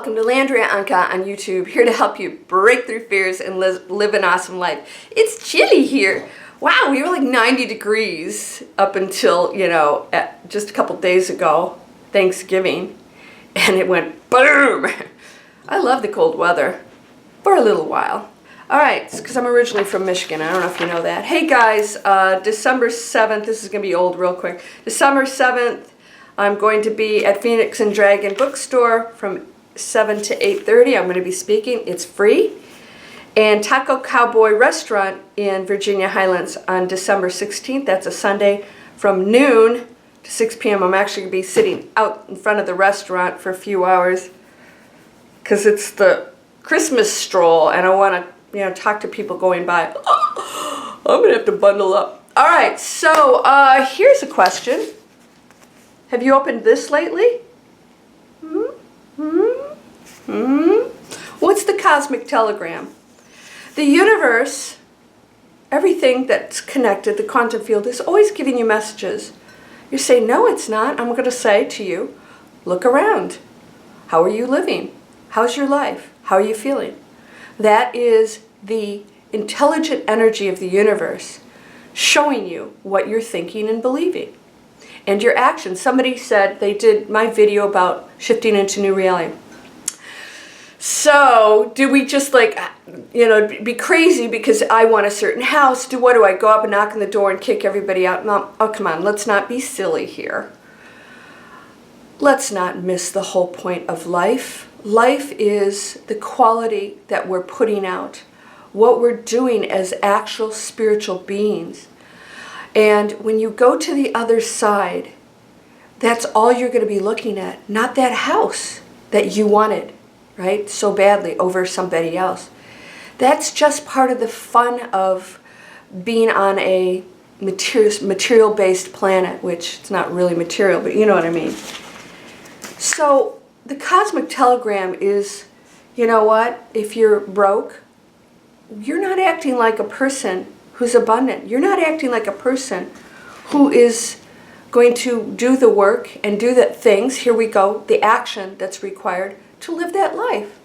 welcome to Landria Onkka on YouTube, here to help you break through fears and live an awesome life. It's chilly here. Wow, we were like 90 degrees up until, just a couple days ago, Thanksgiving, and it went boom. I love the cold weather for a little while. All right, because I'm originally from Michigan. I don't know if you know that. Hey guys, December 7th, this is going to be old real quick. December 7th, I'm going to be at Phoenix and Dragon Bookstore from 7 to 8:30. I'm going to be speaking. It's free. And Taco Cowboy Restaurant in Virginia Highlands on December 16th. That's a Sunday from noon to 6 p.m. I'm actually going to be sitting out in front of the restaurant for a few hours because it's the Christmas stroll and I want to talk to people going by. I'm going to have to bundle up. All right, so here's a question. Have you opened this lately? What's the cosmic telegram? The universe, everything that's connected, the quantum field, is always giving you messages. You say, no, it's not. I'm going to say to you, look around. How are you living? How's your life? How are you feeling? That is the intelligent energy of the universe showing you what you're thinking and believing. And your actions. Somebody said they did my video about shifting into new reality. So, do we just be crazy because I want a certain house? What do I go up and knock on the door and kick everybody out? No, oh, come on, let's not be silly here. Let's not miss the whole point of life. Life is the quality that we're putting out, what we're doing as actual spiritual beings. And when you go to the other side, that's all you're going to be looking at, not that house that you wanted, right, so badly over somebody else. That's just part of the fun of being on a material-based planet, which it's not really material, but you know what I mean. So the cosmic telegram is, you know what, if you're broke, you're not acting like a person who's abundant. You're not acting like a person who is going to do the work and do the things, here we go, the action that's required to live that life.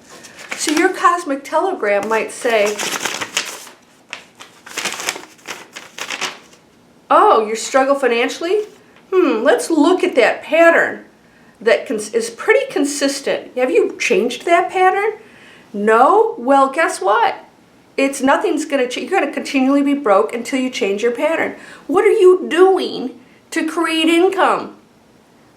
So your cosmic telegram might say, oh, you struggle financially? Let's look at that pattern that is pretty consistent. Have you changed that pattern? No? Well, guess what? Nothing's going to change. You're going to continually be broke until you change your pattern. What are you doing to create income?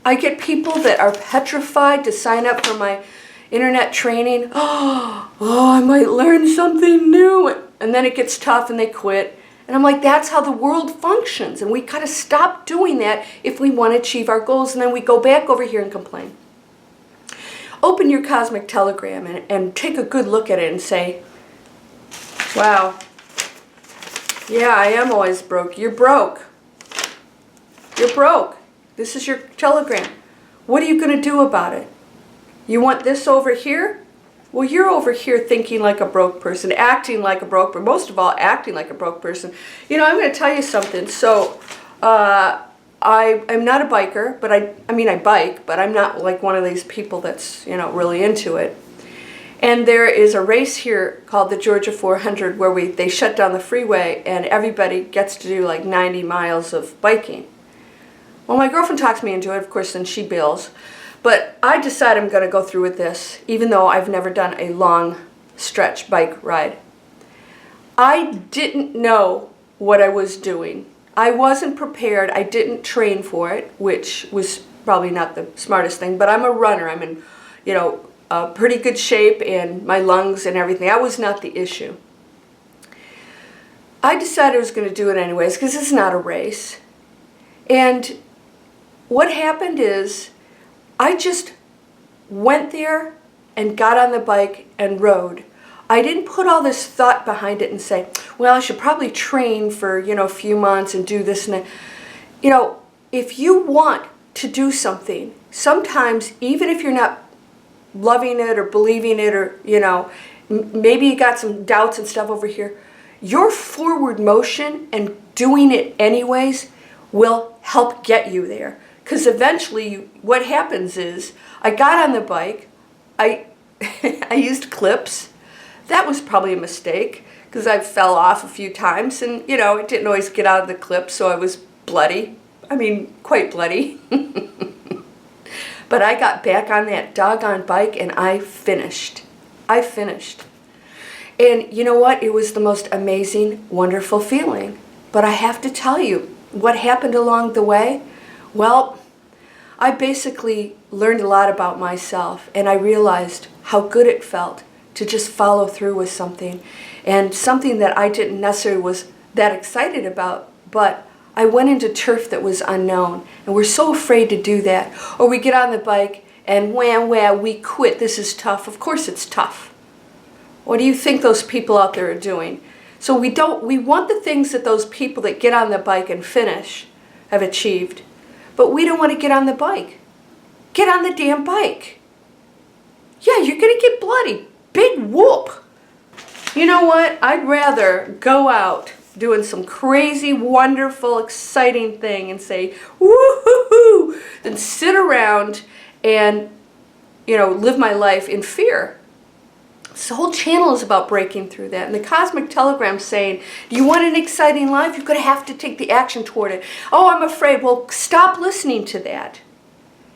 I get people that are petrified to sign up for my internet training. Oh, I might learn something new. And then it gets tough and they quit. And I'm like, that's how the world functions. And we got to stop doing that if we want to achieve our goals. And then we go back over here and complain. Open your cosmic telegram and take a good look at it and say, wow, yeah, I am always broke. You're broke. You're broke. This is your telegram. What are you going to do about it? You want this over here? Well, you're over here thinking like a broke person, acting like a broke person, most of all, acting like a broke person. I'm going to tell you something. So, I'm not a biker, but I bike, but I'm not like one of these people that's, really into it. And there is a race here called the Georgia 400 where they shut down the freeway and everybody gets to do like 90 miles of biking. Well, my girlfriend talks me into it, of course, then she bills. But I decided I'm going to go through with this, even though I've never done a long stretch bike ride. I didn't know what I was doing. I wasn't prepared. I didn't train for it, which was probably not the smartest thing. But I'm a runner. I'm in, pretty good shape and my lungs and everything. That was not the issue. I decided I was going to do it anyways because it's not a race. And what happened is I just went there and got on the bike and rode. I didn't put all this thought behind it and say, well, I should probably train for, a few months and do this and that. If you want to do something, sometimes even if you're not loving it or believing it or, maybe you got some doubts and stuff over here, your forward motion and doing it anyways will help get you there. Because eventually what happens is I got on the bike, I I used clips. That was probably a mistake because I fell off a few times and, it didn't always get out of the clip, so I was bloody. I mean, quite bloody. But I got back on that doggone bike and I finished. I finished. And you know what? It was the most amazing, wonderful feeling. But I have to tell you, what happened along the way? Well, I basically learned a lot about myself, and I realized how good it felt to just follow through with something. And something that I didn't necessarily was that excited about, but I went into turf that was unknown, and we're so afraid to do that. Or we get on the bike and wham, we quit. This is tough. Of course it's tough. What do you think those people out there are doing? So we want the things that those people that get on the bike and finish have achieved, but we don't want to get on the bike. Get on the damn bike. Yeah, you're going to get bloody. Big whoop. You know what? I'd rather go out doing some crazy, wonderful, exciting thing and say, woo-hoo-hoo, than sit around and, live my life in fear. This whole channel is about breaking through that. And the Cosmic Telegram's saying, do you want an exciting life? You're going to have to take the action toward it. Oh, I'm afraid. Well, stop listening to that.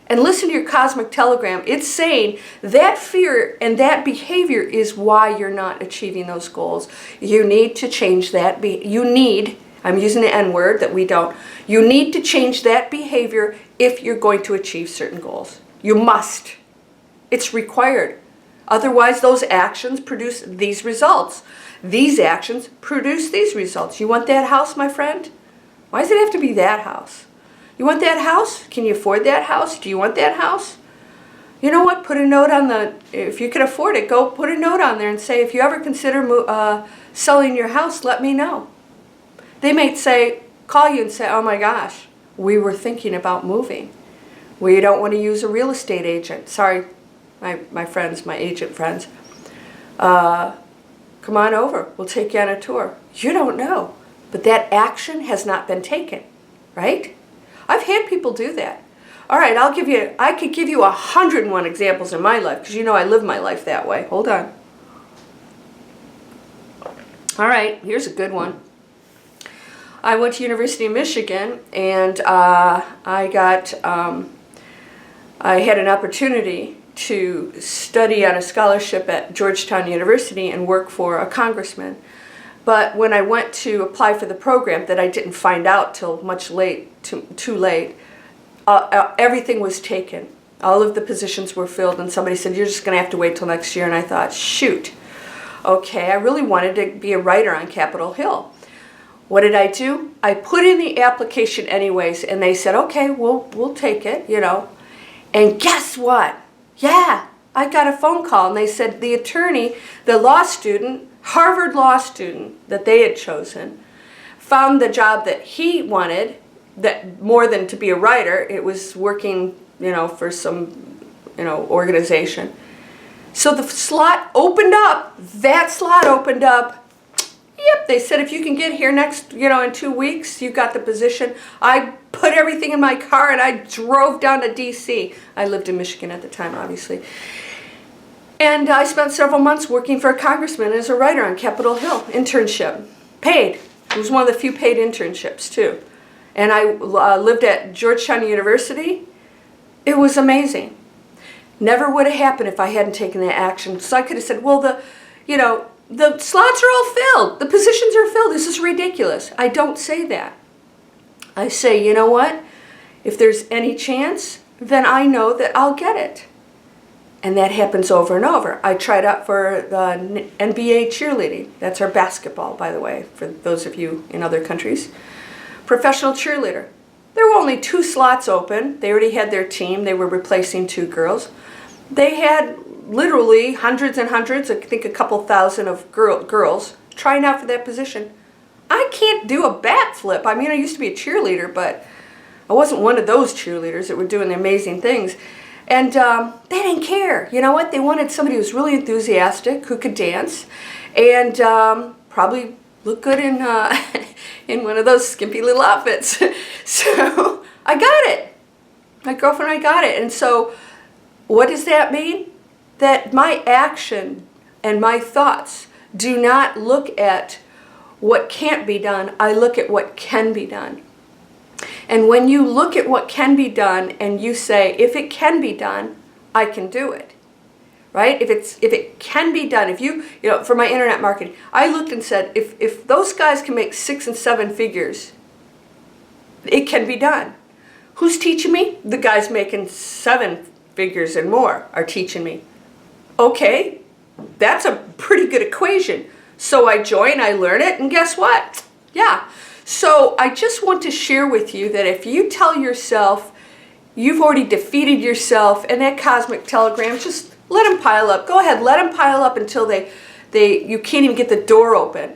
And listen to your Cosmic Telegram. It's saying that fear and that behavior is why you're not achieving those goals. You need to change that. I'm using the N word that we don't. You need to change that behavior if you're going to achieve certain goals. You must. It's required. Otherwise, those actions produce these results. These actions produce these results. You want that house, my friend? Why does it have to be that house? You want that house? Can you afford that house? Do you want that house? You know what? Put a note on if you can afford it, go put a note on there and say, if you ever consider selling your house, let me know. They may call you and say, oh my gosh, we were thinking about moving. We don't want to use a real estate agent. Sorry, my friends, my agent friends. Come on over. We'll take you on a tour. You don't know. But that action has not been taken, right? I've had people do that. All right, I could give you 101 examples in my life, because I live my life that way. Hold on. All right, here's a good one. I went to University of Michigan, and I had an opportunity to study on a scholarship at Georgetown University and work for a congressman. But when I went to apply for the program, that I didn't find out till too late, everything was taken. All of the positions were filled, and somebody said, you're just going to have to wait till next year. And I thought, shoot, okay, I really wanted to be a writer on Capitol Hill. What did I do? I put in the application anyways, and they said, okay, we'll take it, And guess what? Yeah, I got a phone call, and they said the attorney, the law student, Harvard law student that they had chosen, found the job that he wanted, that more than to be a writer, it was working, for some, organization. So the slot opened up, that slot opened up. Yep, they said if you can get here next, in 2 weeks, you got the position. I put everything in my car and I drove down to D.C. I lived in Michigan at the time, obviously. And I spent several months working for a congressman as a writer on Capitol Hill, internship, paid. It was one of the few paid internships, too. And I lived at Georgetown University. It was amazing. Never would have happened if I hadn't taken that action. So I could have said, well, the slots are all filled. The positions are filled. This is ridiculous. I don't say that. I say, you know what? If there's any chance, then I know that I'll get it. And that happens over and over. I tried out for the NBA cheerleading. That's our basketball, by the way, for those of you in other countries. Professional cheerleader. There were only 2 slots open. They already had their team. They were replacing 2 girls. They had literally hundreds and hundreds, I think a couple thousand of girls trying out for that position. I can't do a backflip. I mean, I used to be a cheerleader, but I wasn't one of those cheerleaders that were doing the amazing things. And they didn't care. You know what? They wanted somebody who was really enthusiastic, who could dance, and probably look good in in one of those skimpy little outfits. So I got it. My girlfriend and I got it. And so what does that mean? that my action and my thoughts do not look at what can't be done. I look at what can be done. And when you look at what can be done and you say, if it can be done, I can do it. Right? If it can be done, if you know, for my internet marketing, I looked and said, if those guys can make 6 and 7 figures, it can be done. Who's teaching me? The guys making 7 figures and more are teaching me. Okay, that's a pretty good equation. So I join, I learn it, and guess what? Yeah. So I just want to share with you that if you tell yourself you've already defeated yourself and that cosmic telegram, just let them pile up. Go ahead, let them pile up until you can't even get the door open,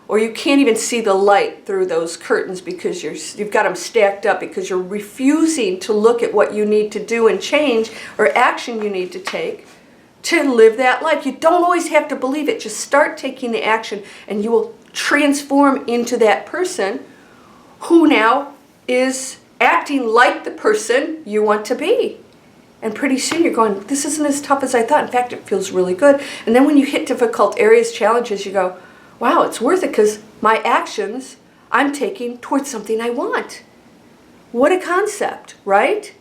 or you can't even see the light through those curtains because you've got them stacked up because you're refusing to look at what you need to do and change or action you need to take to live that life. You don't always have to believe it. Just start taking the action and you will transform into that person who now is acting like the person you want to be. And pretty soon you're going, this isn't as tough as I thought. In fact, it feels really good. And then when you hit difficult areas, challenges, you go, wow, it's worth it because my actions I'm taking towards something I want. What a concept, right?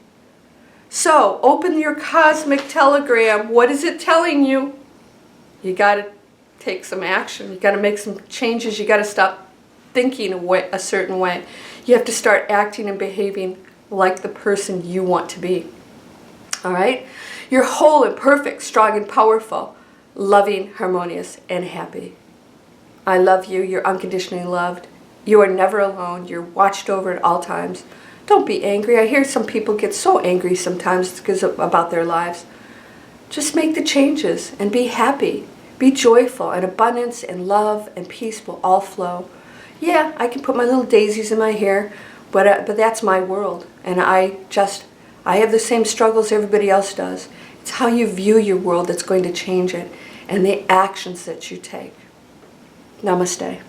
So open your cosmic telegram. What is it telling you? You got to take some action. You got to make some changes. You got to stop thinking a certain way. You have to start acting and behaving like the person you want to be. All right? You're whole and perfect, strong and powerful, loving, harmonious, and happy. I love you. You're unconditionally loved. You are never alone. You're watched over at all times. Don't be angry. I hear some people get so angry sometimes about their lives. Just make the changes and be happy. Be joyful, and abundance and love and peace will all flow. Yeah, I can put my little daisies in my hair, but that's my world. And I have the same struggles everybody else does. It's how you view your world that's going to change it, and the actions that you take. Namaste.